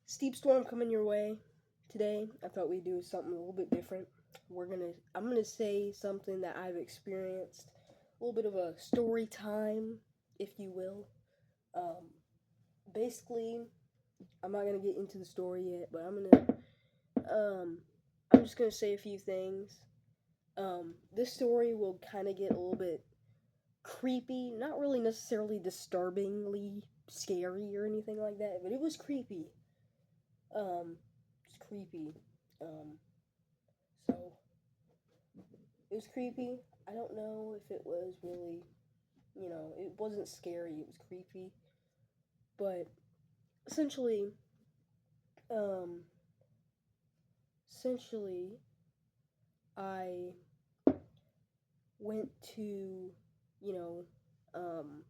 Steep storm coming your way today. I thought we'd do something a little bit different. I'm gonna say something that I've experienced, a little bit of a story time, if you will. Um, Basically, I'm not gonna get into the story yet, but um, I'm just gonna say a few things. This story will kind of get a little bit creepy, not really necessarily disturbingly scary or anything like that, but it was creepy. Um, it's creepy. Um, so it was creepy. I don't know if it was really, it wasn't scary. It was creepy, but essentially, um, essentially, I went to, you know, um,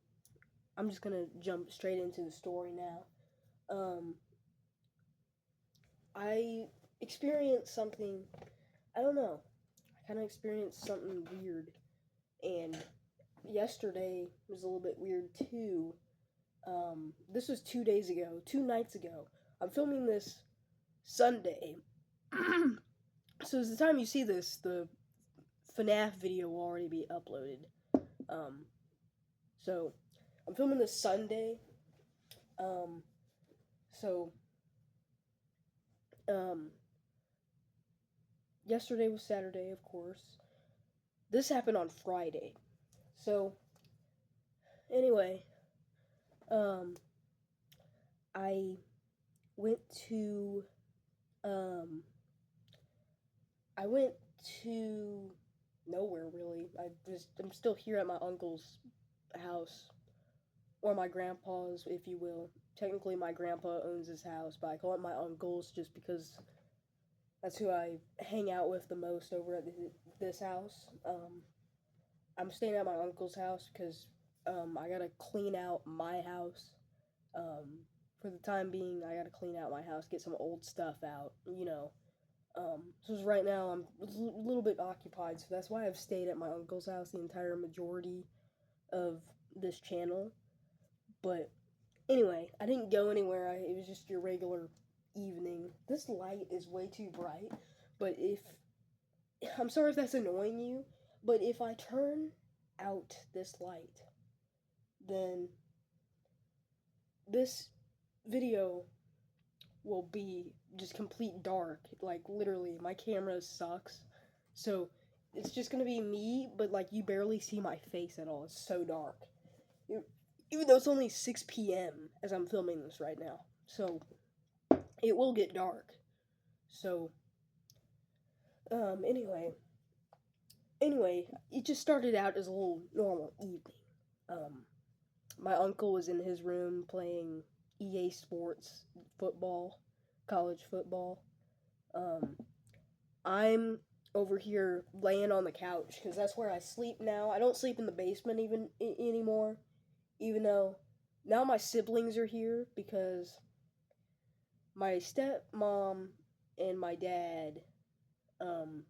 I'm just gonna jump straight into the story now. Um, I experienced something. I don't know. I kind of experienced something weird, and yesterday was a little bit weird too. This was 2 days ago, 2 nights ago. I'm filming this Sunday. So as the time you see this, the FNAF video will already be uploaded. Um, so I'm filming this Sunday. Um, so um, Yesterday was Saturday, of course. This happened on Friday. So anyway, um, I went to um, I went to nowhere really. I'm still here at my uncle's house, or my grandpa's, if you will. Technically, my grandpa owns his house, but I call it my uncle's just because that's who I hang out with the most over at this house. I'm staying at my uncle's house because I gotta clean out my house. Um, for the time being, I gotta clean out my house, get some old stuff out, so right now I'm a little bit occupied, so that's why I've stayed at my uncle's house the entire majority of this channel. But anyway, I didn't go anywhere. It was just your regular evening. This light is way too bright, but if I'm sorry if that's annoying you, but if I turn out this light, then this video will be just complete dark. Like, literally, my camera sucks. So, it's just gonna be me, but, like, you barely see my face at all. It's so dark. Even though it's only 6 p.m. as I'm filming this right now. So, it will get dark. So, anyway. Anyway, it just started out as a little normal evening. Um, my uncle was in his room playing EA Sports football, college football. Um, I'm over here laying on the couch because that's where I sleep now. I don't sleep in the basement anymore, even though now my siblings are here because my stepmom and my dad,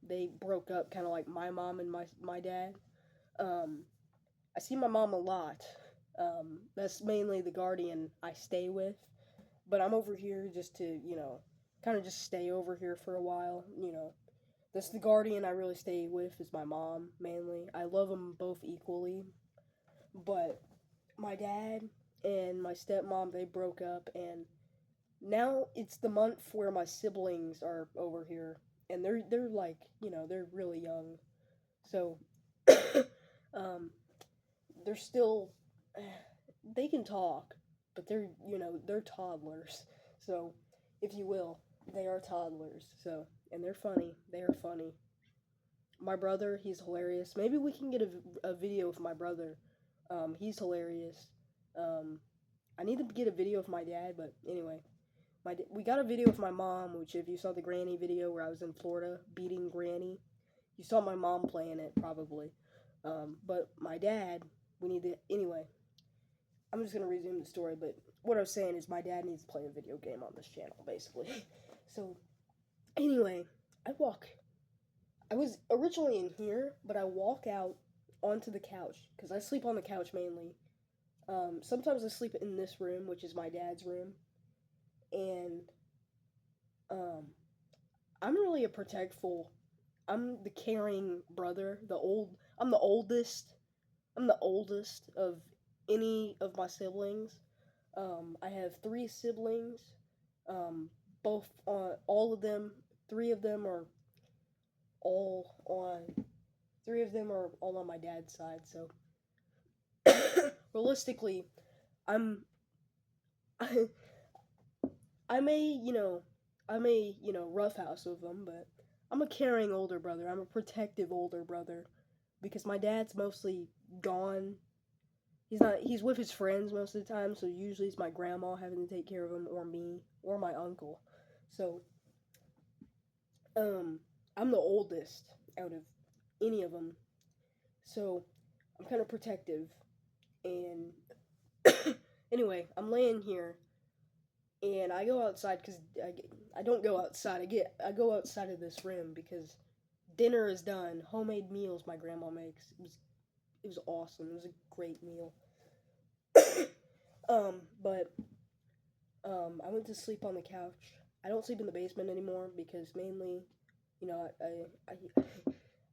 they broke up, kind of like my mom and my dad. I see my mom a lot. That's mainly the guardian I stay with, but I'm over here just to, kind of just stay over here for a while. That's the guardian I really stay with is my mom, mainly. I love them both equally, but my dad and my stepmom, they broke up, and now it's the month where my siblings are over here, and they're like, they're really young, so um, they're still, they can talk, but they're toddlers, so if you will, they are toddlers, so, and they're funny, they are funny. My brother, he's hilarious. Maybe we can get a video of my brother. He's hilarious. Um, I need to get a video of my dad, but anyway, we got a video of my mom, which if you saw the Granny video where I was in Florida beating Granny, you saw my mom playing it probably. But my dad, we need to anyway. I'm just gonna resume the story, but what I was saying is my dad needs to play a video game on this channel, basically. So anyway, I was originally in here, but I walk out onto the couch because I sleep on the couch mainly. Sometimes I sleep in this room, which is my dad's room, and Um, I'm really a protectful. I'm the caring brother. I'm the oldest. I'm the oldest of any of my siblings. I have three siblings. Um, both on all of them. Three of them are all on. Three of them are all on my dad's side. So realistically, I'm. I may, roughhouse with them, but I'm a caring older brother. I'm a protective older brother because my dad's mostly gone. He's with his friends most of the time, so usually it's my grandma having to take care of him, or me, or my uncle. So, um, I'm the oldest out of any of them. So, I'm kind of protective. And anyway, I'm laying here and I go outside because I don't go outside. I go outside of this room because dinner is done. Homemade meals my grandma makes. It was awesome. It was a great meal. But I went to sleep on the couch. I don't sleep in the basement anymore because mainly, I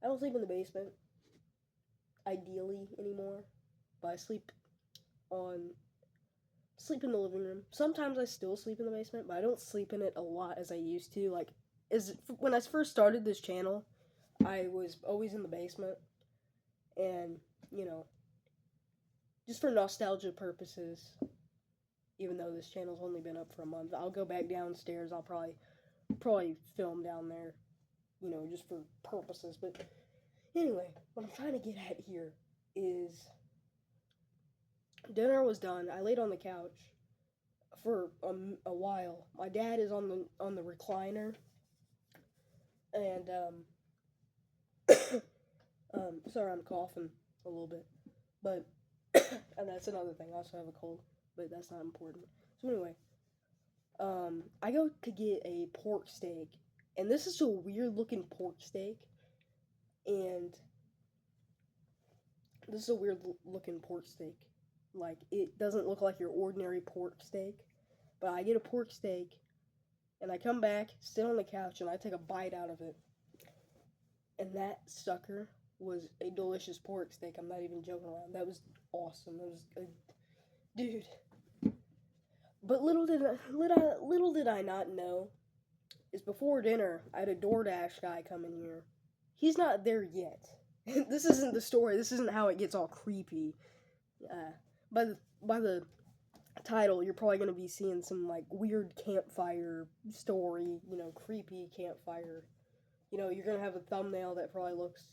don't sleep in the basement ideally anymore. But I on sleep in the living room. Sometimes I still sleep in the basement, but I don't sleep in it a lot as I used to. Like, when I first started this channel, I was always in the basement, and you know, just for nostalgia purposes. Even though this channel's only been up for a month, I'll go back downstairs. I'll probably film down there, just for purposes. But anyway, what I'm trying to get at here is dinner was done. I laid on the couch for a while. My dad is on the recliner, and sorry, I'm coughing a little bit, but and that's another thing. I also have a cold, but that's not important. So anyway, I go to get a pork steak, and this is a weird looking pork steak, and this is a weird looking pork steak. Like, it doesn't look like your ordinary pork steak, but I get a pork steak, and I come back, sit on the couch, and I take a bite out of it, and that sucker was a delicious pork steak. I'm not even joking around. That was awesome. That was a dude. But little did I not know is before dinner I had a DoorDash guy come in here. He's not there yet. This isn't the story. This isn't how it gets all creepy. By the title, you're probably gonna be seeing some like weird campfire story. Creepy campfire. You're gonna have a thumbnail that probably looks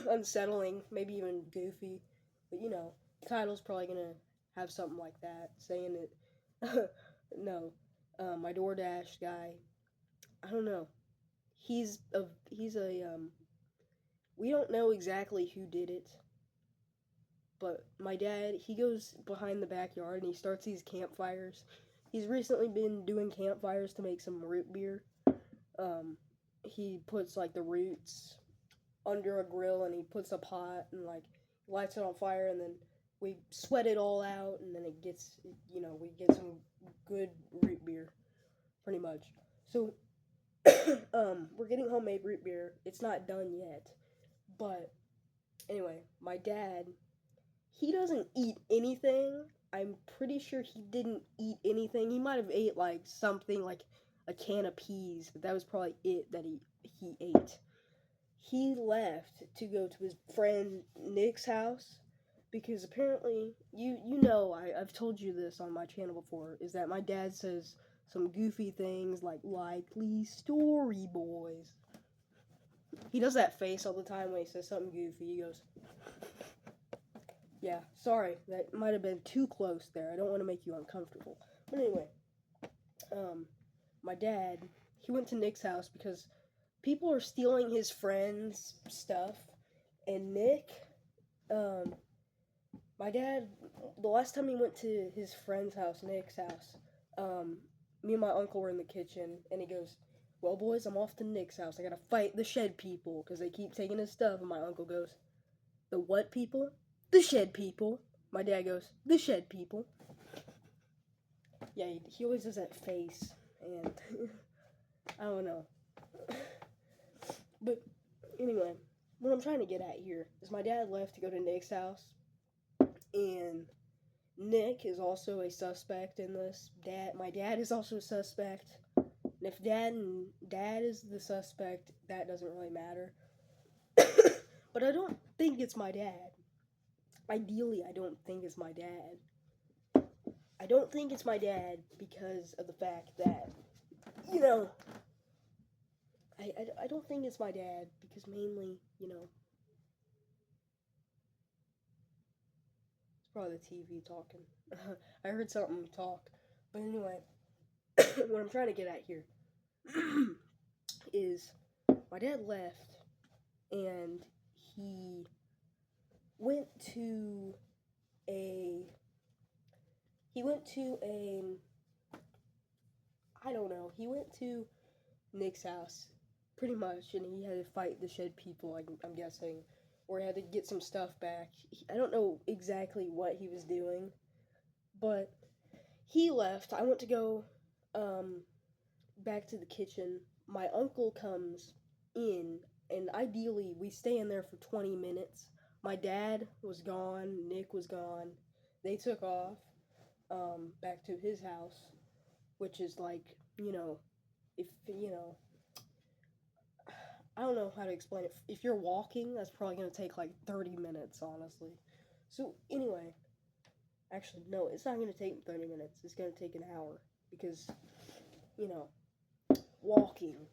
unsettling, maybe even goofy. But the title's probably gonna have something like that, saying it. No, my DoorDash guy. I don't know. He's a. We don't know exactly who did it, but my dad, he goes behind the backyard and he starts these campfires. He's recently been doing campfires to make some root beer. He puts like the roots under a grill and he puts a pot and like lights it on fire, and then we sweat it all out, and then it gets, we get some good root beer, pretty much. So we're getting homemade root beer. It's not done yet, but anyway, my dad, he doesn't eat anything. I'm pretty sure he didn't eat anything. He might have ate like something like a can of peas, but that was probably it that he ate. He left to go to his friend Nick's house because apparently I've told you this on my channel before, is that my dad says some goofy things like likely story boys. He does that face all the time when he says something goofy. He goes, yeah, sorry, that might have been too close there. I don't want to make you uncomfortable. But anyway, my dad, he went to Nick's house because people are stealing his friend's stuff, and Nick, my dad, the last time he went to his friend's house, Nick's house, me and my uncle were in the kitchen, and he goes, well, boys, I'm off to Nick's house. I gotta fight the shed people, because they keep taking his stuff, and my uncle goes, the what people? The shed people. My dad goes, the shed people. Yeah, he always does that face, and I don't know. But anyway, what I'm trying to get at here is my dad left to go to Nick's house, and Nick is also a suspect in this. My dad is also a suspect. And if dad is the suspect, that doesn't really matter. But I don't think it's my dad. Ideally, I don't think it's my dad. I don't think it's my dad because of the fact that, you know, I don't think it's my dad because mainly, you know, it's probably the TV talking. I heard something talk. But anyway, what I'm trying to get at here is my dad left and he went to a I don't know, he went to Nick's house pretty much, and he had to fight the shed people, I'm guessing, or he had to get some stuff back. I don't know exactly what he was doing, but he left. I went to go back to the kitchen. My uncle comes in, and ideally we stay in there for 20 minutes. My dad was gone, Nick was gone. They took off back to his house, which is like, you know, if, you know, I don't know how to explain it. If you're walking, that's probably going to take like 30 minutes, honestly. So, anyway, actually, no, it's not going to take 30 minutes. It's going to take an hour because, you know, walking.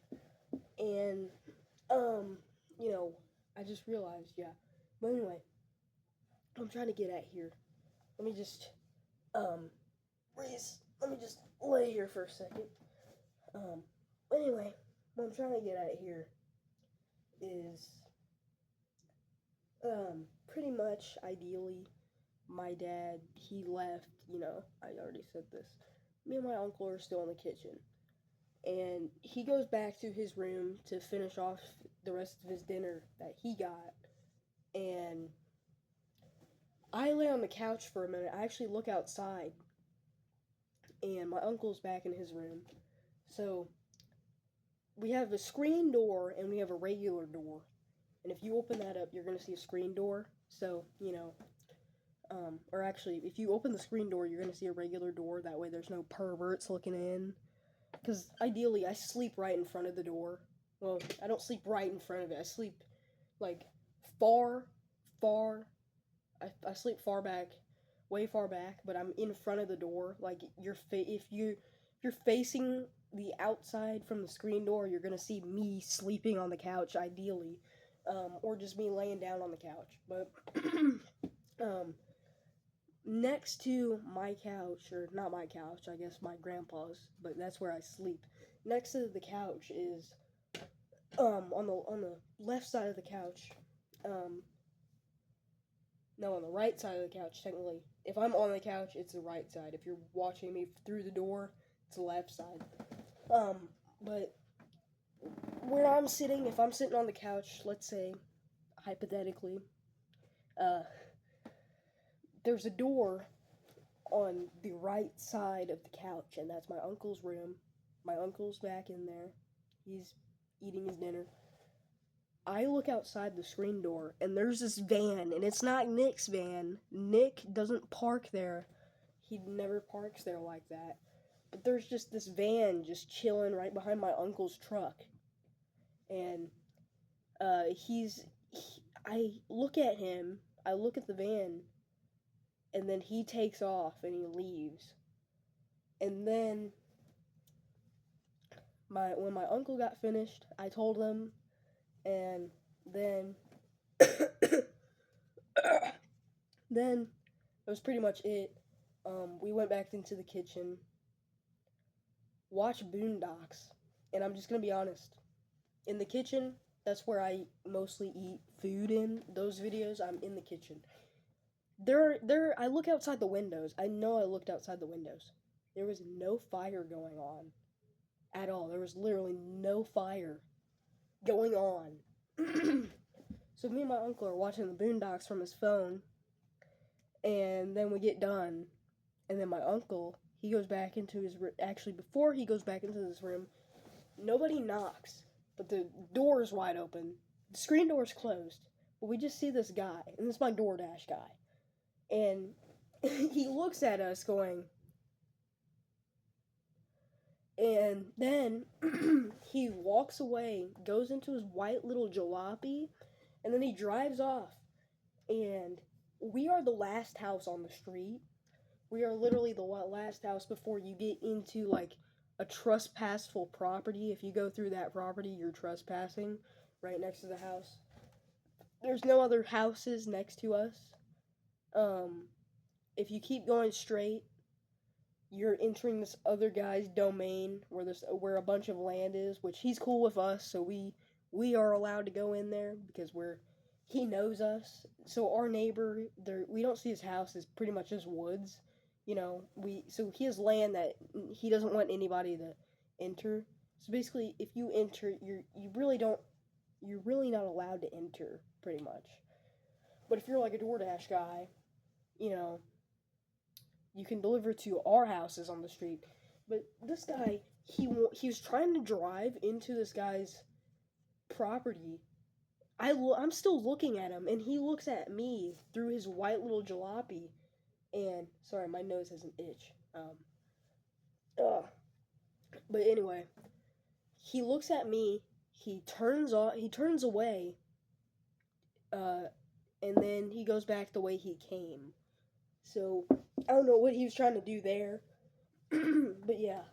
And, you know, I just realized, yeah. But anyway, I'm trying to get at here. Let me just, let me just lay here for a second. Anyway, what I'm trying to get at here is, pretty much, ideally, my dad, he left, you know, I already said this. Me and my uncle are still in the kitchen. And he goes back to his room to finish off the rest of his dinner that he got. And I lay on the couch for a minute. I actually look outside. And my uncle's back in his room. So, we have a screen door and we have a regular door. And if you open that up, you're going to see a screen door. So, you know, or actually, if you open the screen door, you're going to see a regular door. That way there's no perverts looking in. Because ideally, I sleep right in front of the door. Well, I don't sleep right in front of it. I sleep, like, far. I sleep far back, way far back, but I'm in front of the door. Like, if you're facing the outside from the screen door, you're going to see me sleeping on the couch, ideally. Or just me laying down on the couch. But, next to my couch, or not my couch, I guess my grandpa's, but that's where I sleep. Next to the couch is, on the left side of the couch, no, on the right side of the couch, technically. If I'm on the couch, it's the right side. If you're watching me through the door, it's the left side. But where I'm sitting, if I'm sitting on the couch, let's say, hypothetically, there's a door on the right side of the couch, and that's my uncle's room. My uncle's back in there. He's eating his dinner. I look outside the screen door, and there's this van, and it's not Nick's van. Nick doesn't park there. He never parks there like that. But there's just this van just chilling right behind my uncle's truck. And, I look at him, I look at the van, and then he takes off and he leaves. And then when my uncle got finished, I told him, and then then that was pretty much it. We went back into the kitchen, watched Boondocks, and I'm just gonna be honest. In the kitchen, that's where I mostly eat food in. Those videos, I'm in the kitchen. I look outside the windows. I know I looked outside the windows. There was no fire going on at all. There was literally no fire going on. So me and my uncle are watching the Boondocks from his phone, and then we get done, and then my uncle, he goes back into his room. Actually, before he goes back into this room, nobody knocks, but the door is wide open. The screen door is closed, but we just see this guy, and this is my DoorDash guy, and he looks at us going, and then he walks away, goes into his white little jalopy, and then he drives off. And we are the last house on the street. We are literally the last house before you get into, like, a trespassable property. If you go through that property, you're trespassing right next to the house. There's no other houses next to us. If you keep going straight, you're entering this other guy's domain where a bunch of land is, which he's cool with us, so we are allowed to go in there because he knows us. So our neighbor, we don't see his house, it's pretty much just woods. So he has land that he doesn't want anybody to enter. So basically, if you enter, you're really not allowed to enter, pretty much. But if you're like a DoorDash guy, you can deliver to our houses on the street. But this guy, he was trying to drive into this guy's property. I'm still looking at him, and he looks at me through his white little jalopy. And sorry, my nose has an itch. But anyway, he looks at me. He turns away. And then he goes back the way he came. So I don't know what he was trying to do there. But yeah.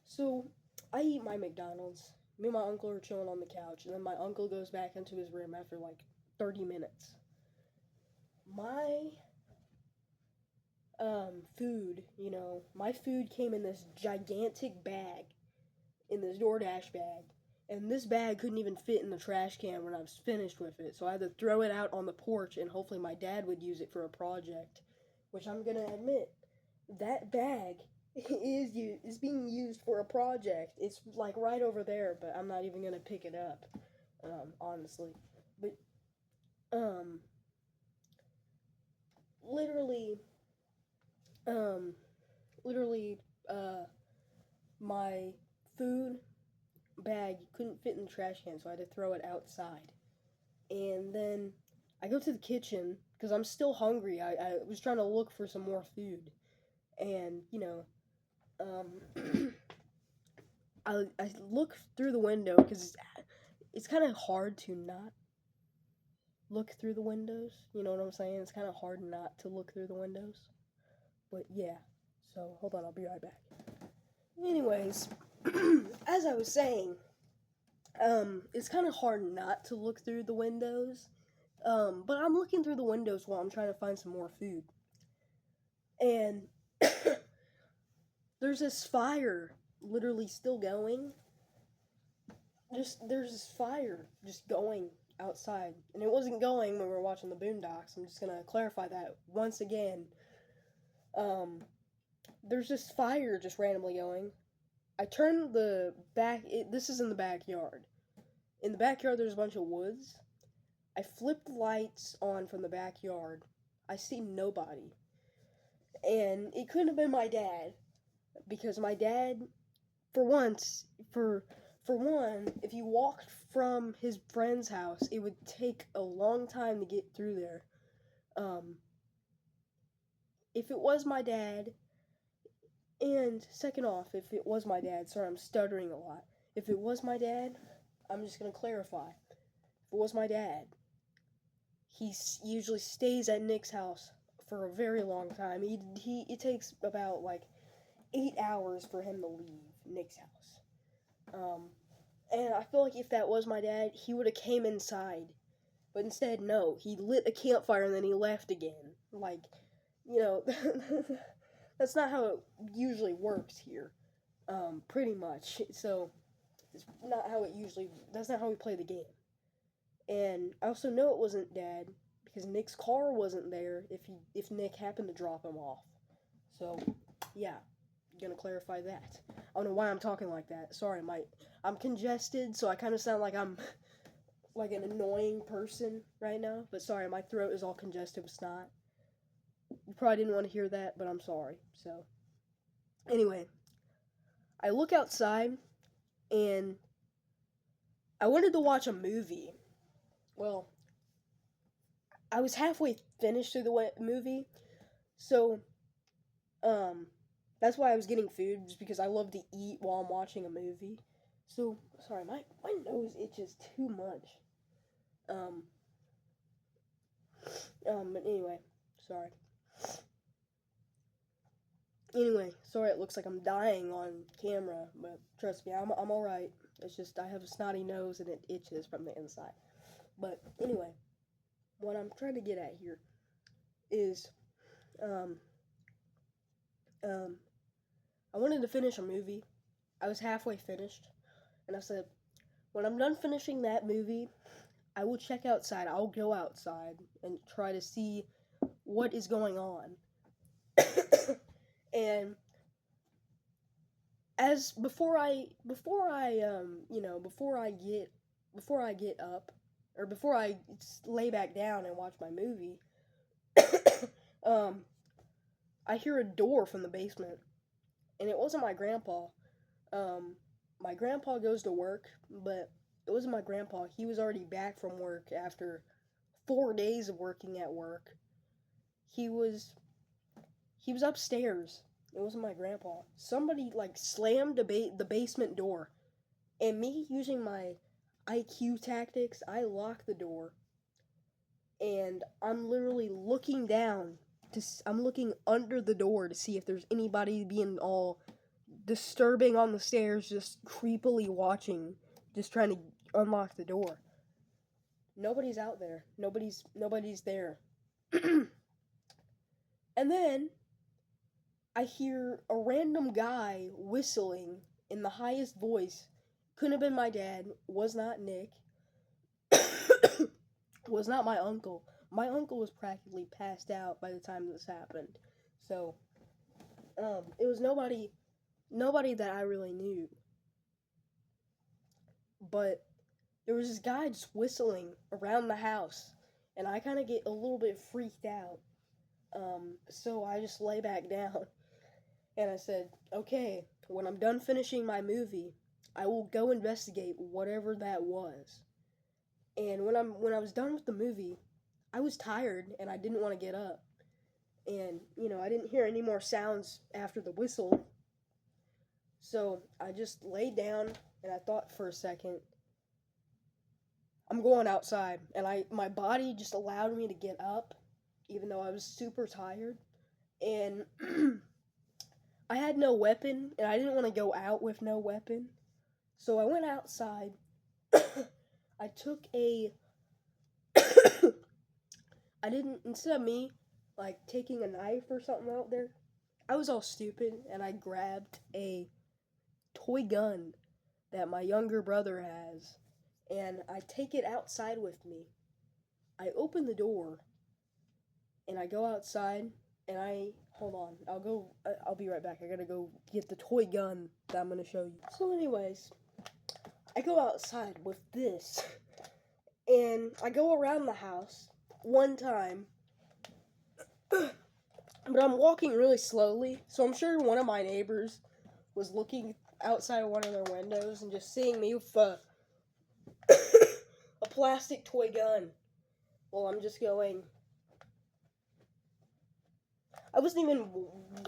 So I eat my McDonald's. Me and my uncle are chilling on the couch, and then my uncle goes back into his room after like 30 minutes. My food, my food came in this gigantic bag, in this DoorDash bag, and this bag couldn't even fit in the trash can when I was finished with it, so I had to throw it out on the porch, and hopefully my dad would use it for a project, which I'm gonna admit, that bag is being used for a project. It's like right over there, but I'm not even gonna pick it up, honestly. But literally, my food bag couldn't fit in the trash can, so I had to throw it outside. And then I go to the kitchen because I'm still hungry. I was trying to look for some more food, and I look through the window because it's kind of hard to not look through the windows. You know what I'm saying? It's kind of hard not to look through the windows. But yeah, so hold on, I'll be right back. Anyways, as I was saying, it's kind of hard not to look through the windows. But I'm looking through the windows while I'm trying to find some more food. And there's this fire literally still going. There's this fire just going outside. And it wasn't going when we were watching the Boondocks. I'm just gonna clarify that once again. There's this fire just randomly going. I turned the back, this is in the backyard. In the backyard there's a bunch of woods. I flipped the lights on from the backyard. I see nobody. And it couldn't have been my dad. Because my dad, for one, if you walked from his friend's house, it would take a long time to get through there. If it was my dad, and second off, if it was my dad, sorry, I'm stuttering a lot. If it was my dad, I'm just going to clarify. If it was my dad, he usually stays at Nick's house for a very long time. It takes about, 8 hours for him to leave Nick's house. And I feel like if that was my dad, he would have came inside. But instead, no. He lit a campfire and then he left again. That's not how it usually works here. Pretty much. So, that's not how we play the game. And I also know it wasn't Dad, because Nick's car wasn't there if Nick happened to drop him off. So, yeah. Gonna clarify that. I don't know why I'm talking like that. Sorry, I'm congested, so I kind of sound like I'm like an annoying person right now. But sorry, my throat is all congested with snot. You probably didn't want to hear that, but I'm sorry. So, Anyway, I look outside, and I wanted to watch a movie. Well, I was halfway finished through the movie, so um, that's why I was getting food, just because I love to eat while I'm watching a movie. So sorry, my nose itches too much. Um, but anyway, sorry. Anyway, sorry it looks like I'm dying on camera, but trust me, I'm alright. It's just I have a snotty nose and it itches from the inside. But anyway, what I'm trying to get at here is, um, um, I wanted to finish a movie. I was halfway finished, and I said, when I'm done finishing that movie, I will check outside. I'll go outside and try to see what is going on. And as before I get up, or before I lay back down and watch my movie, I hear a door from the basement, and it wasn't my grandpa. My grandpa goes to work, but it wasn't my grandpa. He was already back from work after 4 days of working at work. He was upstairs. It wasn't my grandpa. Somebody slammed the basement door, and me using my IQ tactics, I locked the door, and I'm literally looking down. I'm looking under the door to see if there's anybody being all disturbing on the stairs, just creepily watching, just trying to unlock the door. Nobody's out there. Nobody's there. And then I hear a random guy whistling in the highest voice. Couldn't have been my dad. Was not Nick. Was not my uncle. My uncle was practically passed out by the time this happened. So, it was nobody that I really knew. But there was this guy just whistling around the house, and I kind of get a little bit freaked out. So I just lay back down, and I said, okay, when I'm done finishing my movie, I will go investigate whatever that was. And when I was done with the movie, I was tired, and I didn't want to get up. And, I didn't hear any more sounds after the whistle. So I just laid down, and I thought for a second, I'm going outside, and my body just allowed me to get up, even though I was super tired, and I had no weapon, and I didn't want to go out with no weapon, so I went outside. I took instead of me, taking a knife or something out there, I was all stupid, and I grabbed a toy gun that my younger brother has, and I take it outside with me. I open the door, and I go outside, and hold on, I'll be right back. I gotta go get the toy gun that I'm gonna show you. So anyways, I go outside with this, and I go around the house one time, but I'm walking really slowly, so I'm sure one of my neighbors was looking outside of one of their windows and just seeing me with a plastic toy gun. Well, I'm just going. I wasn't even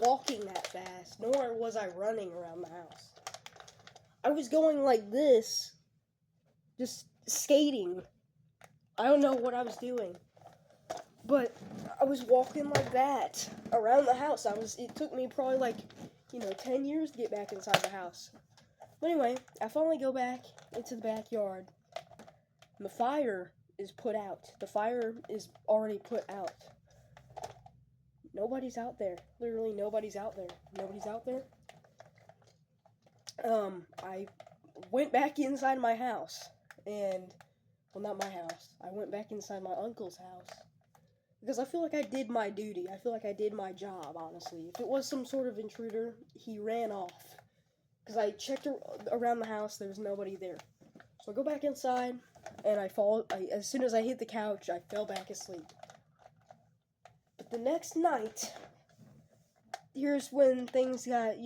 walking that fast, nor was I running around the house. I was going like this, just skating. I don't know what I was doing, but I was walking like that around the house. It took me probably 10 years to get back inside the house. But anyway, I finally go back into the backyard. And the fire is put out. The fire is already put out. Nobody's out there. Literally nobody's out there. Nobody's out there. I went back inside my house. And, well, not my house. I went back inside my uncle's house. Because I feel like I did my duty. I feel like I did my job, honestly. If it was some sort of intruder, he ran off. Because I checked around the house, there was nobody there. So I go back inside, and as soon as I hit the couch, I fell back asleep. But the next night, here's when things got,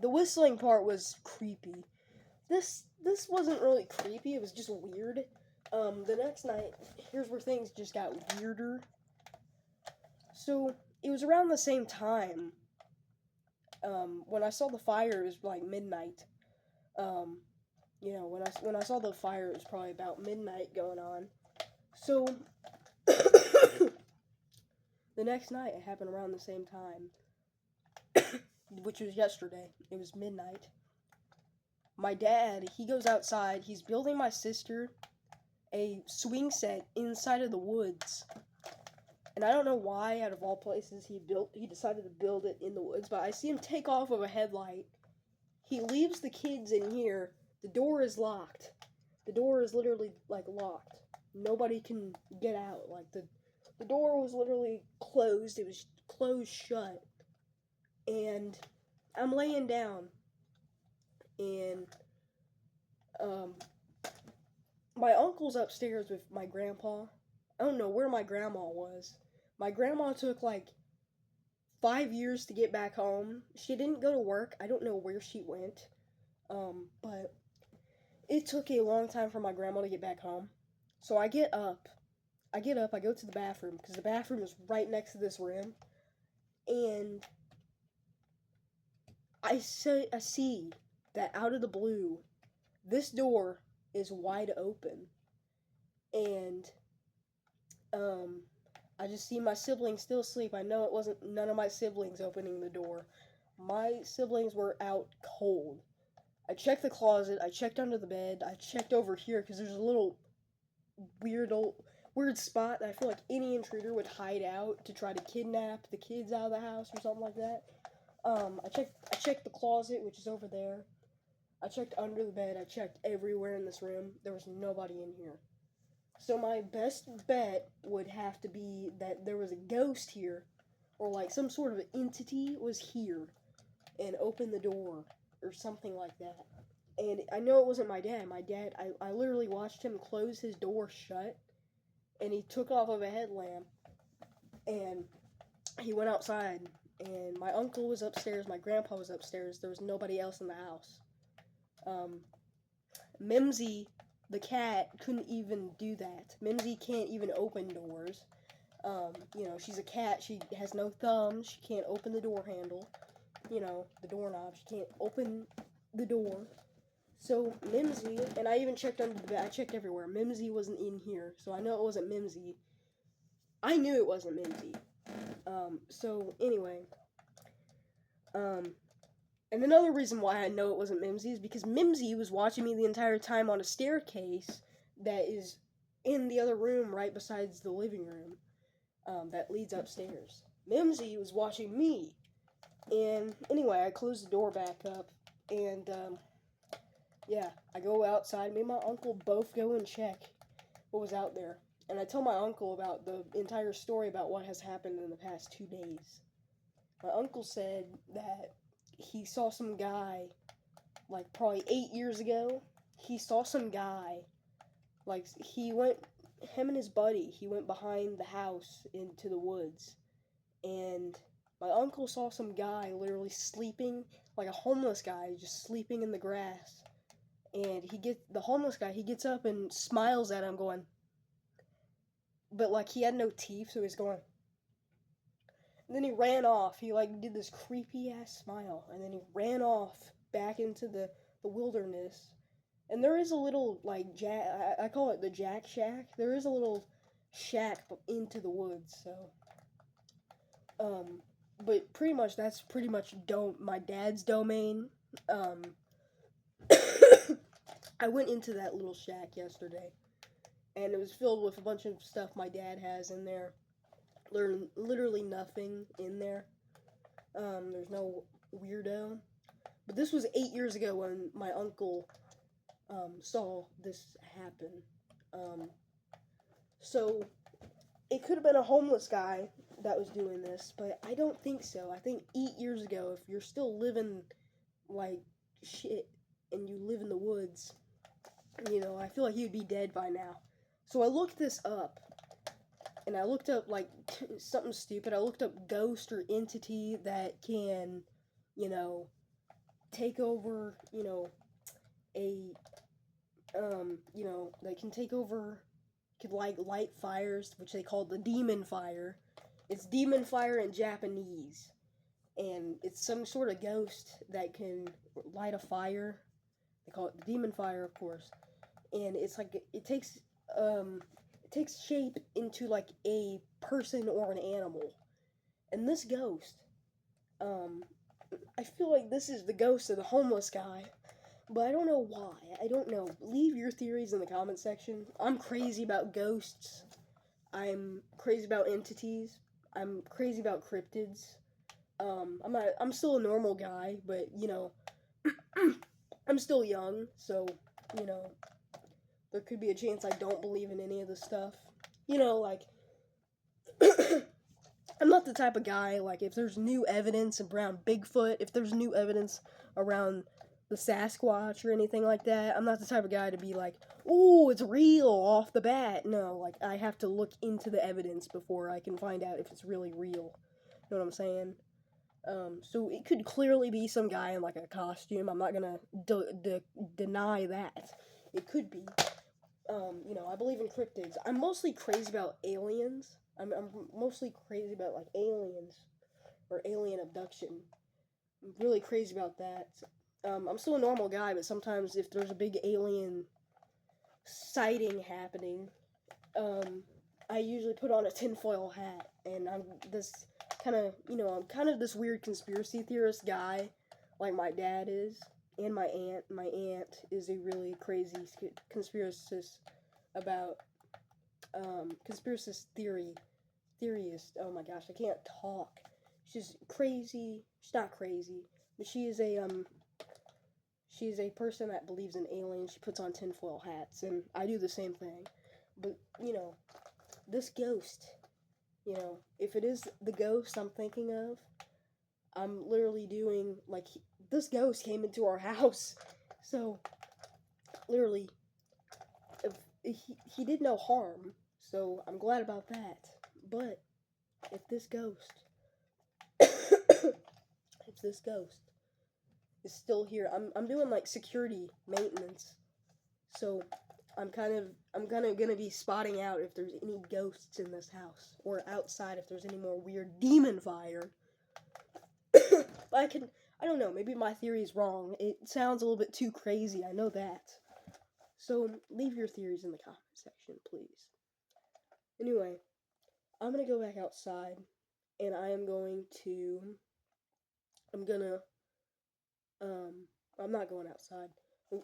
the whistling part was creepy. This wasn't really creepy, it was just weird. The next night, here's where things just got weirder. So, it was around the same time, when I saw the fire, it was like midnight. Um, when I saw the fire, it was probably about midnight going on. So, the next night, it happened around the same time, which was yesterday. It was midnight. My dad, he goes outside, he's building my sister a swing set inside of the woods. And I don't know why, out of all places, he decided to build it in the woods, but I see him take off of a headlight. He leaves the kids in here. The door is locked. The door is literally, locked. Nobody can get out. The door was literally closed. It was closed shut. And I'm laying down. And, my uncle's upstairs with my grandpa. I don't know where my grandma was. My grandma took, 5 years to get back home. She didn't go to work. I don't know where she went. But it took a long time for my grandma to get back home. So I get up, I go to the bathroom, because the bathroom is right next to this room. And I see that out of the blue, this door is wide open. And, I just see my siblings still asleep. I know it wasn't none of my siblings opening the door. My siblings were out cold. I checked the closet, I checked under the bed, I checked over here, because there's a little weird spot that I feel like any intruder would hide out to try to kidnap the kids out of the house or something like that. I checked the closet, which is over there. I checked under the bed, I checked everywhere in this room. There was nobody in here. So my best bet would have to be that there was a ghost here, or some sort of entity was here and opened the door, or something like that. And I know it wasn't my dad. My dad, I literally watched him close his door shut, and he took off of a headlamp, and he went outside, and my uncle was upstairs, my grandpa was upstairs, there was nobody else in the house. Mimsy, the cat, couldn't even do that. Mimsy can't even open doors. She's a cat, she has no thumbs, she can't open the door handle, the doorknob, she can't open the door. So, Mimsy, and I even checked under the bed, I checked everywhere, Mimsy wasn't in here, so I know it wasn't Mimsy. I knew it wasn't Mimsy. So, anyway, and another reason why I know it wasn't Mimsy is because Mimsy was watching me the entire time on a staircase that is in the other room right besides the living room, that leads upstairs. Mimsy was watching me, and anyway, I closed the door back up, and, yeah, I go outside, me and my uncle both go and check what was out there, and I tell my uncle about the entire story about what has happened in the past 2 days. My uncle said that he saw some guy, probably 8 years ago, he saw some guy, him and his buddy, he went behind the house into the woods, and my uncle saw some guy literally sleeping, like a homeless guy, just sleeping in the grass, and the homeless guy, he gets up and smiles at him going, but he had no teeth, so he's going, and then he ran off. He did this creepy ass smile, and then he ran off back into the wilderness. And there is a little I call it the Jack Shack. There is a little shack into the woods. So, but pretty much that's my dad's domain. I went into that little shack yesterday, and it was filled with a bunch of stuff my dad has in there. Literally nothing in there. There's no weirdo. But this was 8 years ago when my uncle saw this happen. So it could have been a homeless guy that was doing this, but I don't think so. I think 8 years ago, if you're still living like shit and you live in the woods, I feel like you'd be dead by now. So I looked this up. and I looked up like something stupid. I looked up ghost or entity that can, you know, take over, a that can take over, could like light fires, which they call the demon fire. It's demon fire in Japanese, and it's some sort of ghost that can light a fire. They call it the demon fire, of course, and it's like it takes shape into like a person or an animal. And this ghost, um, I feel like this is the ghost of the homeless guy, but I don't know why. I don't know. Leave your theories in the comment section. I'm crazy about ghosts. I'm crazy about entities. I'm crazy about cryptids. I'm still a normal guy, but I'm still young, so you know, there could be a chance I don't believe in any of this stuff. Like I'm not the type of guy, like, if there's new evidence around Bigfoot, if there's new evidence around the Sasquatch or anything like that, I'm not the type of guy to be like, ooh, it's real off the bat. No, like, I have to look into the evidence before I can find out if it's really real. You know what I'm saying? So it could clearly be some guy in, like, a costume. I'm not gonna deny that. It could be. I believe in cryptids. I'm mostly crazy about aliens. I'm mostly crazy about, like, aliens or alien abduction. I'm really crazy about that. I'm still a normal guy, but sometimes if there's a big alien sighting happening, I usually put on a tinfoil hat, and I'm I'm kind of this weird conspiracy theorist guy, like my dad is, and my aunt. My aunt is a really crazy conspiracist about, conspiracist theorist. Oh my gosh, I can't talk. She's crazy. She's not crazy, but she's a person that believes in aliens. She puts on tinfoil hats, and I do the same thing. But this ghost, if it is the ghost I'm thinking of, I'm literally doing like this ghost came into our house, so literally, if he did no harm. So I'm glad about that. But if this ghost, if this ghost is still here, I'm doing like security maintenance, so I'm gonna be spotting out if there's any ghosts in this house or outside if there's any more weird demon fire. But I don't know, maybe my theory is wrong. It sounds a little bit too crazy, I know that. So leave your theories in the comment section, please. Anyway, I'm gonna go back outside, and I'm not going outside.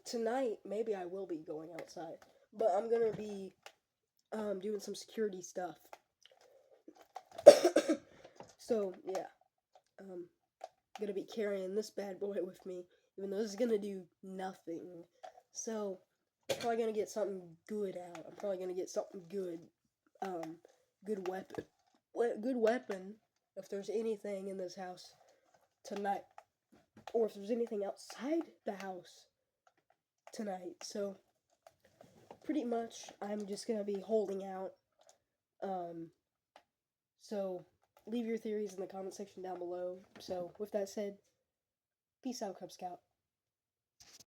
Tonight, maybe I will be going outside, but I'm gonna be, doing some security stuff. So, yeah, gonna be carrying this bad boy with me, even though this is gonna do nothing. So, I'm probably gonna get something good out. I'm probably gonna get something good, good weapon, if there's anything in this house tonight, or if there's anything outside the house tonight. So, pretty much, I'm just gonna be holding out. So, leave your theories in the comment section down below. So, with that said, peace out, Cub Scout.